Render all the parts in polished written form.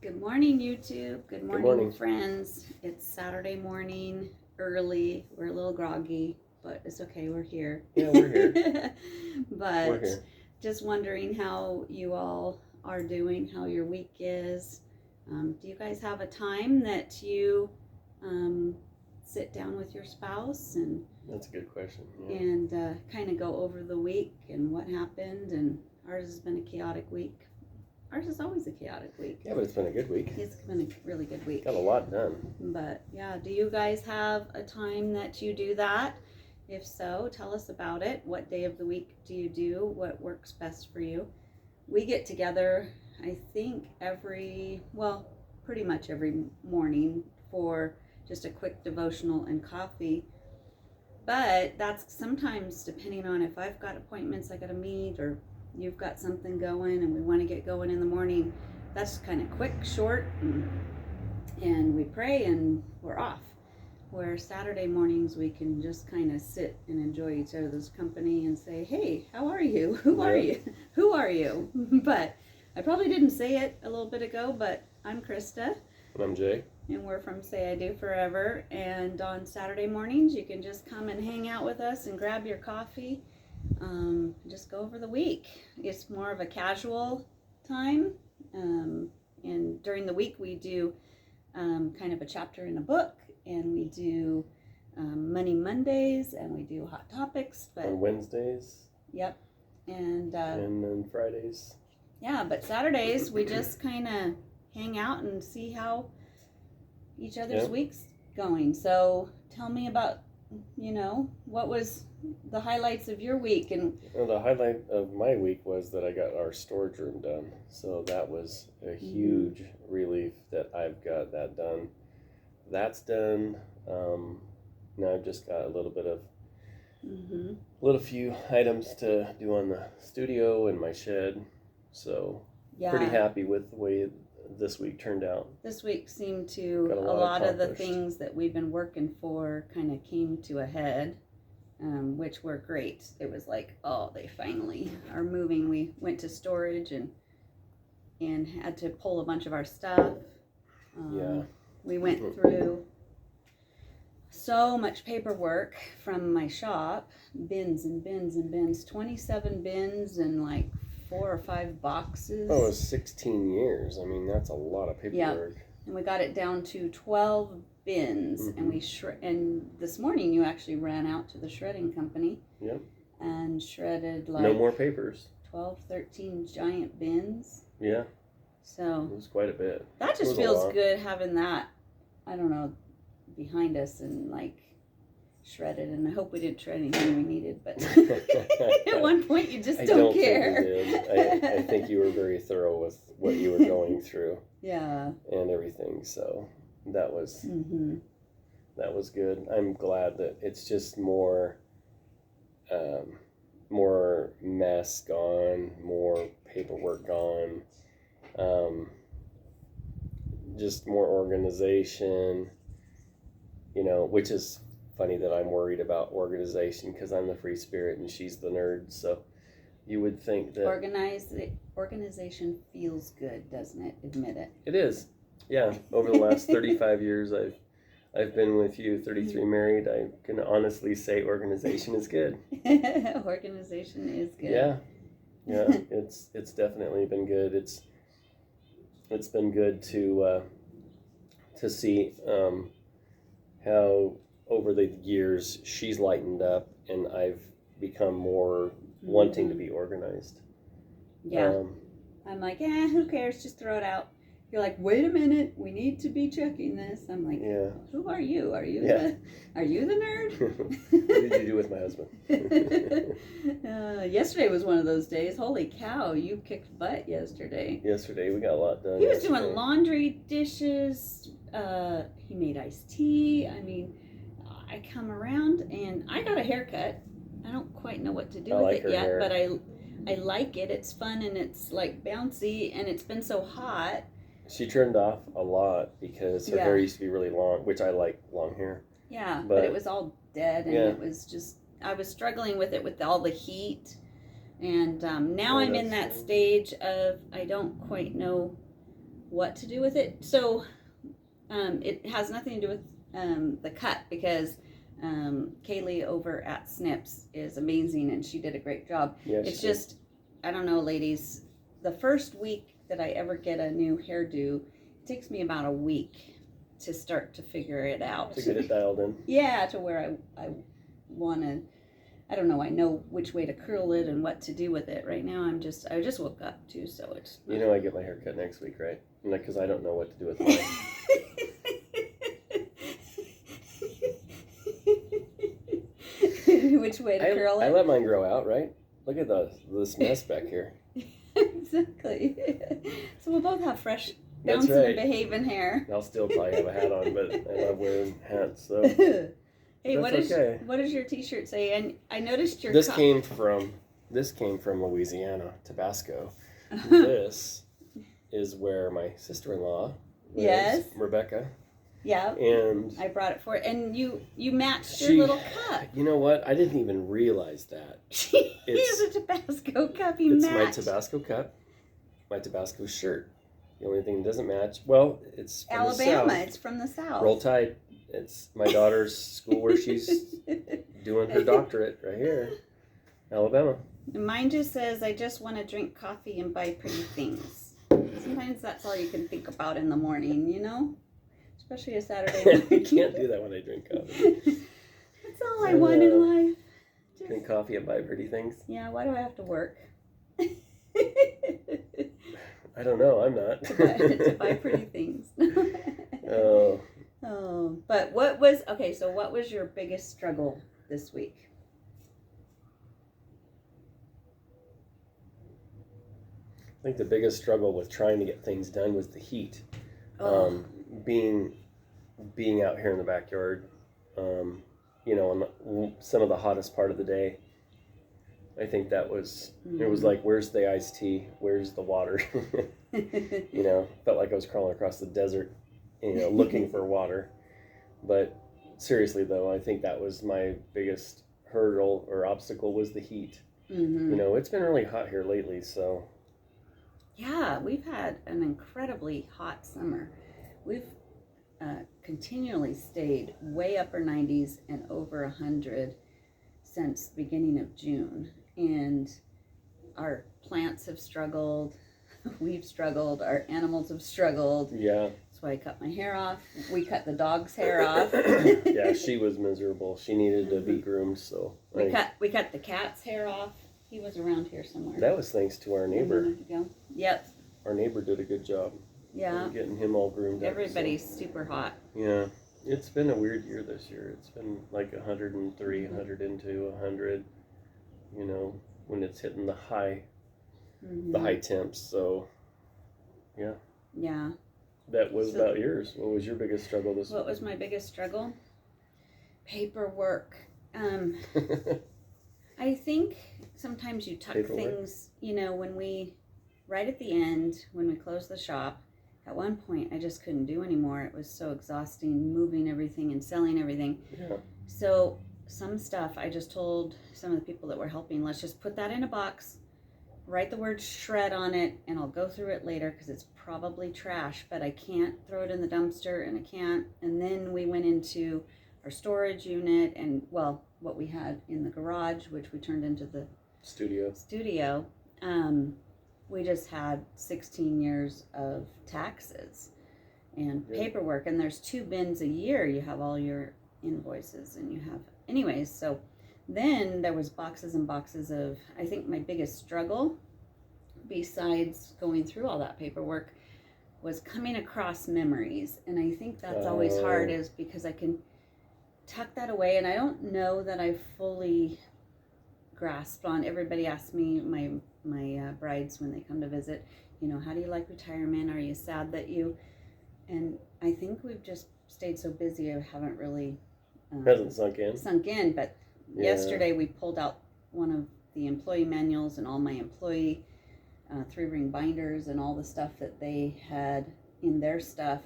Good morning, YouTube. Good morning, friends. It's Saturday morning, early. We're a little groggy, but it's okay. We're here. Yeah, we're here. But We're here. just wondering how you all are doing, how your week is. Do you guys have a time that you sit down with your spouse and That's a good question. kind of go over the week and what happened? And ours has been a chaotic week. Ours is always a chaotic week. Yeah, but it's been a good week. It's been a really good week. Got a lot done. But yeah, do you guys have a time that you do that? If so, tell us about it. What day of the week do you do? What works best for you? We get together, I think, pretty much every morning for just a quick devotional and coffee. But that's sometimes depending on if I've got appointments I got to meet, or you've got something going and we want to get going in the morning. That's kind of quick, short, and we pray and we're off. Where Saturday mornings we can just kind of sit and enjoy each other's company and say, hey, how are you? Who are you? Who are you? But I probably didn't say it a little bit ago, but I'm Krista. And I'm Jay. And we're from Say I Do Forever. And on Saturday mornings you can just come and hang out with us and grab your coffee. Just go over the week. It's more of a casual time, and during the week we do kind of a chapter in a book, and we do Money Mondays, and we do Hot Topics. But on Wednesdays. Yep. And then Fridays. Yeah, but Saturdays we just kind of hang out and see how each other's week's going. So tell me about, what was the highlights of your week? And well, the highlight of my week was that I got our storage room done. So that was a huge relief that I've got that done. That's done. Now I've just got a little bit of little few items to do on the studio and my shed. So pretty happy with the way this week turned out. This week seemed to, a lot of the things that we've been working for kind of came to a head, which were great. It was like, oh, they finally are moving. We went to storage and had to pull a bunch of our stuff. We went through so much paperwork from my shop, bins and bins and bins, 27 bins and like 4 or 5 boxes. Oh, it was 16 years. I mean, that's a lot of paperwork. Yeah, and we got it down to 12 bins, and we and this morning you actually ran out to the shredding company. Yep. And shredded like no more papers. 12, 13 giant bins. Yeah. So it was quite a bit. That just feels good having that, I don't know, behind us and like shredded, and I hope we didn't shred anything we needed, but at one point you just don't care. Think we did. I think you were very thorough with what you were going through. Yeah. And everything, so that was that was good. I'm glad that it's just more mess gone, more paperwork gone, just more organization, which is funny that I'm worried about organization because I'm the free spirit and she's the nerd. So you would think that organization feels good, doesn't it? Admit it. It is. Yeah. Over the last 35 years I've been with you, 33 married. I can honestly say organization is good. Organization is good. Yeah. Yeah. It's definitely been good. It's been good to see how over the years she's lightened up and I've become more wanting to be organized. Yeah. I'm like, who cares? Just throw it out. You're like, wait a minute, we need to be checking this. I'm like, who are you? Are you the nerd? What did you do with my husband? Yesterday was one of those days. Holy cow, you kicked butt yesterday. Yesterday we got a lot done. He was doing laundry, dishes. He made iced tea. I mean, I come around and I got a haircut. I don't quite know what to do with it yet, but I like it. It's fun and it's like bouncy, and it's been so hot. She turned off a lot because her hair used to be really long, which I like long hair. Yeah, but it was all dead, and it was just, I was struggling with it with all the heat. And now I'm in that stage of I don't quite know what to do with it. So it has nothing to do with the cut, because Kaylee over at Snips is amazing and she did a great job. Yeah, it's just, I don't know, ladies, the first week that I ever get a new hairdo, it takes me about a week to start to figure it out. To get it dialed in. Yeah, to where I want to, I don't know, I know which way to curl it and what to do with it. Right now I just woke up too, so it's... You know I get my hair cut next week, right? Because I don't know what to do with mine. Which way to curl it? I let mine grow out, right? Look at this mess back here. Exactly. So we'll both have fresh, bouncing and behaving hair. I'll still probably have a hat on, but I love wearing hats, so... Hey, what does your T-shirt say? And I noticed your... This came from Louisiana, Tabasco. This is where my sister-in-law lives, yes, Rebecca. Yeah. And I brought it for it, and you matched your little cup. You know what? I didn't even realize that. She has a Tabasco cup. It's my Tabasco cup, my Tabasco shirt. The only thing that doesn't match, well, it's from Alabama. the South. It's from the South. Roll Tide. It's my daughter's school where she's doing her doctorate right here, Alabama. Mine just says, I just want to drink coffee and buy pretty things. Sometimes that's all you can think about in the morning, you know? Especially a Saturday morning. I can't do that when I drink coffee. That's all I want in life. Drink coffee and buy pretty things? Yeah, why do I have to work? I don't know, I'm not. to buy pretty things. Oh. Oh, but what was your biggest struggle this week? I think the biggest struggle with trying to get things done was the heat. Oh. Being out here in the backyard, on some of the hottest part of the day. I think that was, it was like, where's the iced tea? Where's the water? Felt like I was crawling across the desert, looking for water. But seriously though, I think that was my biggest hurdle or obstacle was the heat. Mm-hmm. It's been really hot here lately, so. Yeah, we've had an incredibly hot summer. We've continually stayed way upper 90s and over 100 since the beginning of June. And our plants have struggled. We've struggled. Our animals have struggled. Yeah. That's why I cut my hair off. We cut the dog's hair off. Yeah, she was miserable. She needed to be groomed, so. We cut the cat's hair off. He was around here somewhere. That was thanks to our neighbor. Yep. Our neighbor did a good job. Yeah. Getting him all groomed up. Everybody's super hot. Yeah. It's been a weird year this year. It's been like 103, 102, 100, when it's hitting the high temps. So, yeah. Yeah. That was about yours. What was your biggest struggle this week? What was my biggest struggle? Paperwork. I think sometimes you tuck things, right at the end, when we closed the shop, at one point I just couldn't do anymore. It was so exhausting moving everything and selling everything. Yeah. So some stuff I just told some of the people that were helping, let's just put that in a box, write the word shred on it, and I'll go through it later because it's probably trash, but I can't throw it in the dumpster and I can't. And then we went into our storage unit and, well, what we had in the garage, which we turned into the studio. We just had 16 years of taxes and paperwork, and there's 2 bins a year. You have all your invoices and you have, anyways. So then there was boxes and boxes of, I think my biggest struggle, besides going through all that paperwork, was coming across memories. And I think that's always hard, is because I can tuck that away, and I don't know that I fully grasped on. Everybody asks me, my brides when they come to visit, how do you like retirement? Are you sad that you? And I think we've just stayed so busy, I haven't really hasn't sunk in. But yesterday we pulled out one of the employee manuals and all my employee 3-ring binders and all the stuff that they had in their stuff.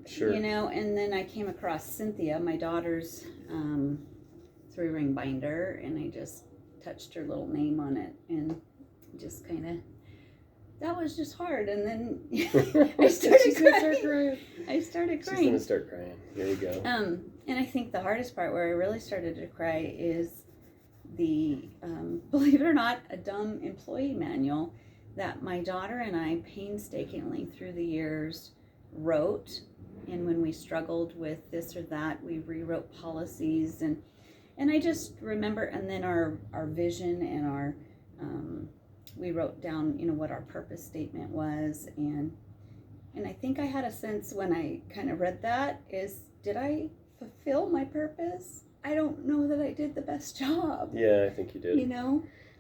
Sure. And then I came across Cynthia, my daughter's 3-ring binder, and I just touched her little name on it and just kind of that was just hard. And then I She's started gonna start crying. crying. I started She's crying. gonna start crying. There you go. And I think the hardest part where I really started to cry is the, believe it or not, a dumb employee manual that my daughter and I painstakingly through the years wrote. And when we struggled with this or that, we rewrote policies. And I just remember, and then our vision and our, we wrote down, what our purpose statement was. And I think I had a sense when I kind of read that is, did I fulfill my purpose? I don't know that I did the best job. Yeah, I think you did.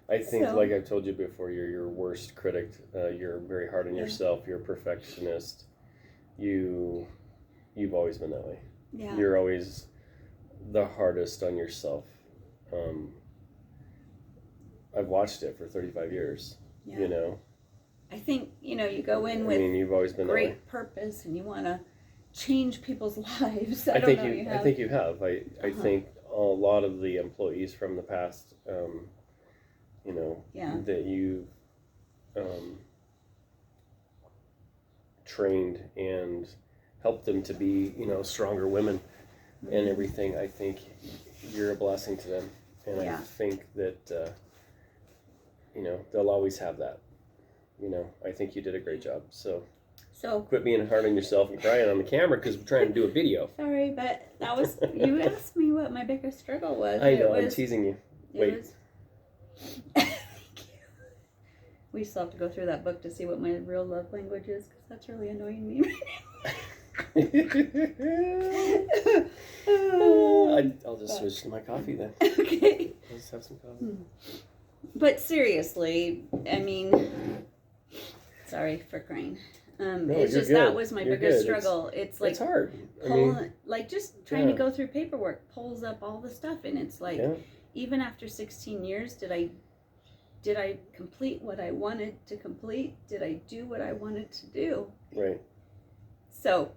I think, So- like I've told you before, you're your worst critic. You're very hard on yourself. You're a perfectionist. You've always been that way. Yeah. You're always the hardest on yourself. I've watched it for 35 years. Yeah. I think, you go in I with mean, you've always been that way. great purpose and you want to change people's lives. I don't think know. you. I think you have. I think a lot of the employees from the past, Yeah. that you trained and helped them to be, stronger women and everything. I think you're a blessing to them, and Yeah. I think that they'll always have that. I think you did a great job. So quit being hard on yourself and crying on the camera because we're trying to do a video. Sorry, but that was, you asked me what my biggest struggle was. I know, I'm teasing you. Wait. Thank you. We still have to go through that book to see what my real love language is, because that's really annoying me right now. I'll just switch to my coffee then. Okay. Let's have some coffee. But seriously, I mean, sorry for crying. It's you're just good. that was my You're biggest good. struggle. It's like It's hard. like just trying to Yeah. go through paperwork pulls up all the stuff, and it's like, Yeah. even after 16 years, did I complete what I wanted to complete? Did I do what I wanted to do? Right. So,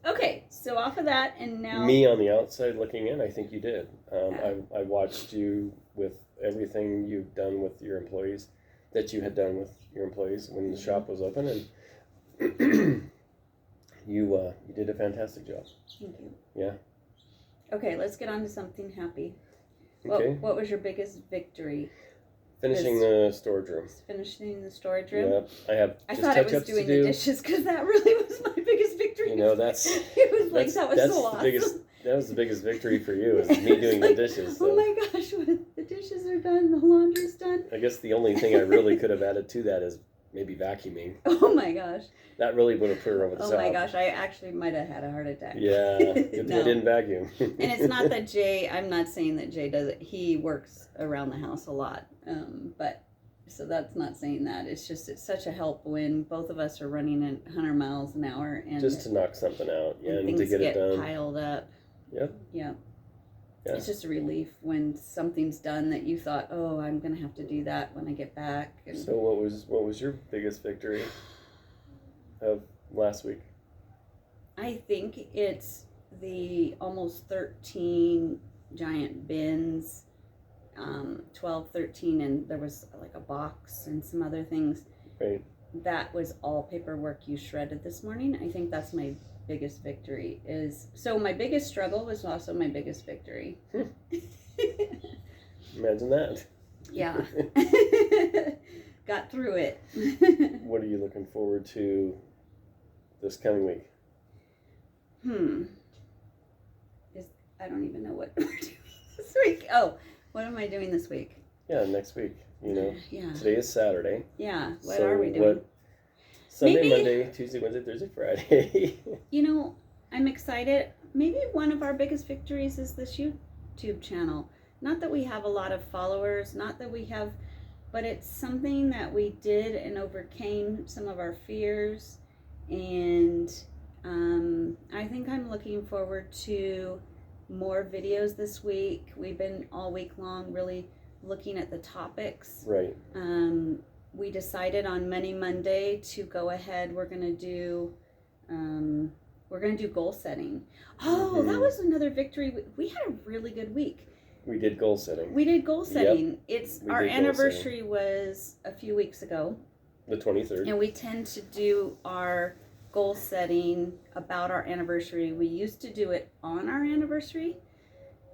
okay, so off of that, and now Me on the outside looking in, I think you did. I watched you with everything you've done with your employees, that you had done with your employees when the shop was open, and you did a fantastic job. Thank you. Yeah. Okay, let's get on to something happy. Okay. What was your biggest victory? Finishing the storage room. Finishing the storage room? Yeah, I have I just thought it was touch-ups doing to the do. dishes, because that really was my biggest victory. That's it was like, that was that's so the awesome. biggest. That was the biggest victory for you, is me doing the dishes. So. Oh my gosh, the dishes are done, the laundry's done. I guess the only thing I really could have added to that is maybe vacuuming. Oh my gosh. That really would have put her over the top. Oh my gosh, I actually might have had a heart attack. Yeah, good thing I didn't vacuum. And it's not that Jay, I'm not saying that Jay does it. He works around the house a lot. But, so that's not saying that. It's just, it's such a help when both of us are running at 100 miles an hour. And just to knock something out, and things to get it done. piled up. Yep. Yeah. Yeah. It's just a relief when something's done that you thought, oh, I'm going to have to do that when I get back. And So what was your biggest victory of last week? I think it's the almost 13 giant bins, 12, 13, and there was like a box and some other things. Right. That was all paperwork you shredded this morning. I think that's my biggest victory. So my biggest struggle was also my biggest victory. Imagine that. Yeah. Got through it. What are you looking forward to this coming week? I don't even know what we're doing this week. Oh, what am I doing this week? Yeah, next week. Yeah. Today is Saturday. Yeah. What So are we doing? Sunday, Maybe- Monday, Tuesday, Wednesday, Thursday, Friday. I'm excited. Maybe one of our biggest victories is this YouTube channel. Not that we have a lot of followers, but it's something that we did and overcame some of our fears. And I think I'm looking forward to more videos this week. We've been all week long really looking at the topics. Right. We decided on Monday to go ahead. We're gonna do goal setting. Oh, that was another victory. We had a really good week. We did goal setting. We did goal setting. We Our did goal anniversary was a few weeks ago. The 23rd. And we tend to do our goal setting about our anniversary. We used to do it on our anniversary,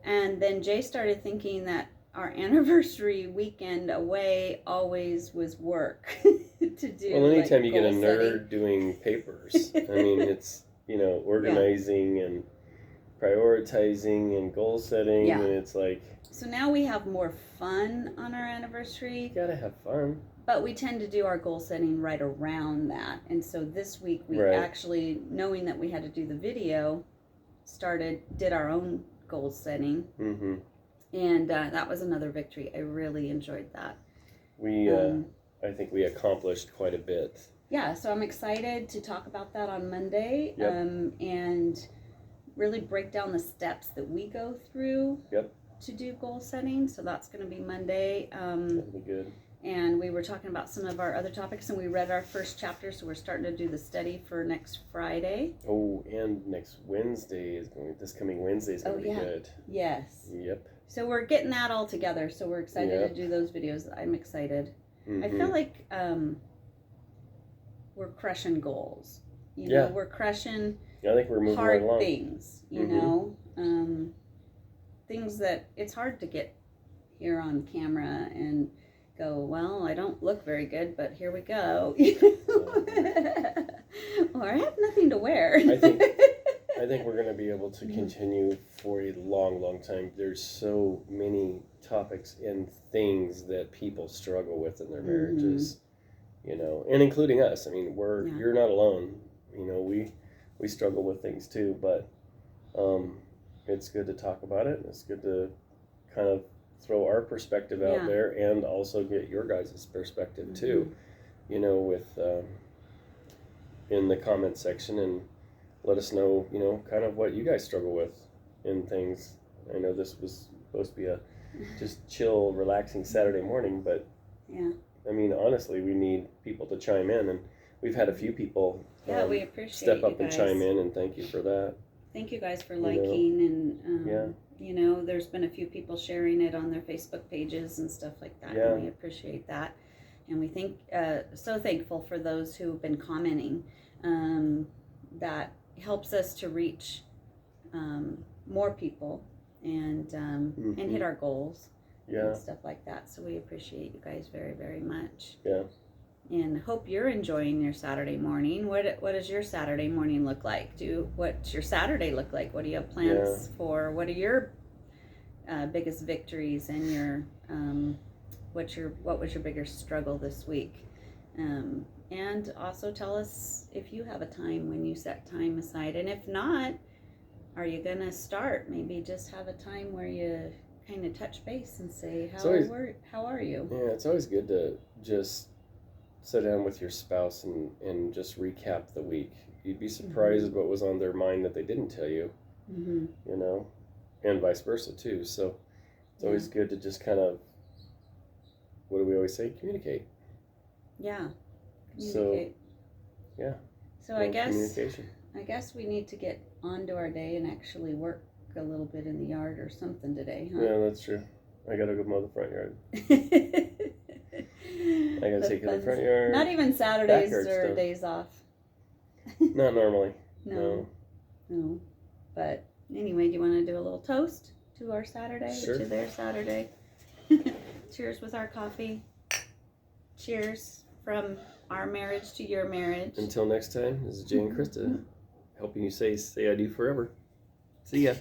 and then Jay started thinking that our anniversary weekend away always was work to do. Well, anytime you get a goal nerd setting. doing papers, I mean, it's, organizing and prioritizing and goal setting, Yeah. and it's like, So now we have more fun on our anniversary, you gotta have fun. but we tend to do our goal setting right around that. And so this week we Right. actually, knowing that we had to do the video, did our own goal setting. Mm-hmm. And that was another victory. I really enjoyed that. We, I think we accomplished quite a bit. Yeah, so I'm excited to talk about that on Monday. Yep. And really break down the steps that we go through Yep. to do goal setting. So that's going to be Monday. That'll be good. And we were talking about some of our other topics, and we read our first chapter, so we're starting to do the study for next Friday. Oh, and this coming Wednesday is going to be good. Yes. Yep. So we're getting that all together, so we're excited Yep. to do those videos. I'm excited. Mm-hmm. I feel like we're crushing goals. Yeah. We're crushing I think we're moving right hard along. things, things that it's hard to get here on camera and go, well, I don't look very good, but here we go. Or I have nothing to wear. I think we're going to be able to continue for a long, long time. There's so many topics and things that people struggle with in their marriages, and including us. I mean, you're not alone. We struggle with things too, but it's good to talk about it. It's good to kind of throw our perspective out there and also get your guys' perspective too, with in the comment section, and let us know, kind of what you guys struggle with in things. I know this was supposed to be a just chill, relaxing Saturday morning, but I mean, honestly, we need people to chime in, and we've had a few people we appreciate step up you and guys. chime in, and thank you for that. Thank you guys for liking, and there's been a few people sharing it on their Facebook pages and stuff like that, and we appreciate that. And we so thankful for those who have been commenting. That helps us to reach more people and hit our goals and stuff like that. So we appreciate you guys very, very much. Yeah. And hope you're enjoying your Saturday morning. What does your Saturday morning look like? What's your Saturday look like? What do you have plans for? What are your biggest victories and your what was your biggest struggle this week? And also tell us if you have a time when you set time aside, and if not, are you gonna start? Maybe just have a time where you kind of touch base and say, how are you? Yeah, it's always good to just sit down with your spouse and just recap the week. You'd be surprised what was on their mind that they didn't tell you, and vice versa too. So it's always good to just kind of, what do we always say? Communicate. Yeah. Communicate. So I guess communication. I guess we need to get onto our day and actually work a little bit in the yard or something today, huh? Yeah, that's true. I gotta go mow the front yard. I gotta take care of the front yard. Not even Saturdays or stuff. days off. Not normally. No. But anyway, do you want to do a little toast to our Saturday, Sure. to their Saturday? Cheers with our coffee. Cheers from our marriage to your marriage. Until next time, this is Jay and Christa helping you say I do forever. See ya.